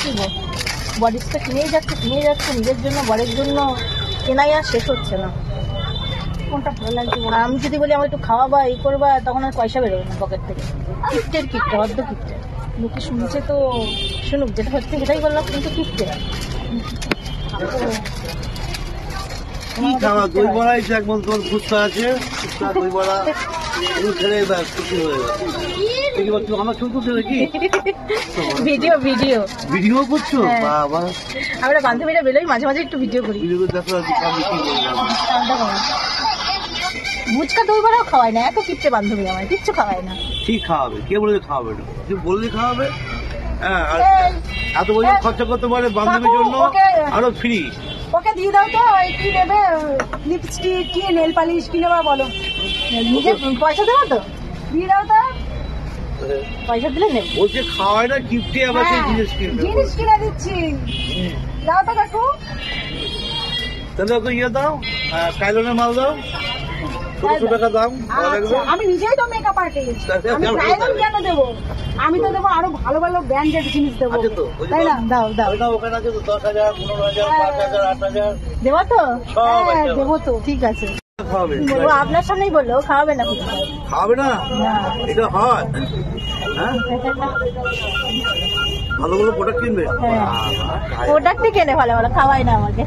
কি গো, বডিসটা কিনেই যাচ্ছে নিজের জন্য, বরের জন্য কেনাই আর শেষ হচ্ছে না। কোনটা ভালো লাগছে? আমি যদি বলি আমার একটু খাওয়াবা, এই করবা, তখন আর পয়সা বেরোবে না পকেট থেকে। কিপ্টের কিপ্টে, অর্ধ কিপ্টে। লোকে শুনছে তো শুনুক, যেটা হচ্ছে সেটাই বললাম, কিন্তু কিপ্টে। কি খাওয়া? দই বড়া এসে একদম তোমার ফুচকা আছে, ফুচকা দই বড়া ছেড়ে ব্যাস খুশি হয়ে গেছে। আমার ছবি তুলছে নাকি? ভিডিও ভিডিও ভিডিও করছো? বাবা, আমরা বান্ধবীরা বেরোই, মাঝে মাঝে একটু ভিডিও করি। ভিডিও দেখো আমি কি বললাম। ফুচকা দই বড়াও খাওয়াই না, এত কিপ্টে বান্ধবী আমার, কিচ্ছু খাওয়াই না। ঠিক খাওয়াবে, কে বলে খাওয়াবে না? তুই বললে খাওয়াবে। হ্যাঁ, আর এত বছর খরচা করতে পারে বান্ধবীর জন্য, আরো ফ্রি। ওকে দিয়ে দাও তো, কি নেবে? লিপস্টিক কি নেল পালিশ কি নেবা বলো? নিজে পয়সা দেবো তো, দিয়ে দাও তো, পয়সা দিলে নেব। বলছে খাওয়ায় না, গিফটে আবার সেই জিনিস কিনবে। জিনিস কিনে দিচ্ছি, দাও তো কাকু। তাহলে ওকে ইয়ে দাও, কাইলনের মাল দাও, 100 টাকা দাম। আমি নিজেই তো মেকআপ আর্টিস্ট, আমি প্রাইভেট কেন দেবো? আমি তো দেবো আরো ভালো ভালো ব্র্যান্ডেড জিনিস দেবো, তাই না? দাও দাও। ওখানে আছে তো 10,000, 15,000, 5,000, 8,000 দেবো তো? হ্যাঁ, দেবো তো, ঠিক আছে। খাওয়াবে। বলবো আপনার সামনেই, বললো খাওয়াবে না? খাওয়াবে না, এটা হয়। হ্যাঁ, ভালো ভালো প্রোডাক্ট কিনবে। প্রোডাক্টই কেনে ভালো ভালো, খাওয়াই না আমাকে।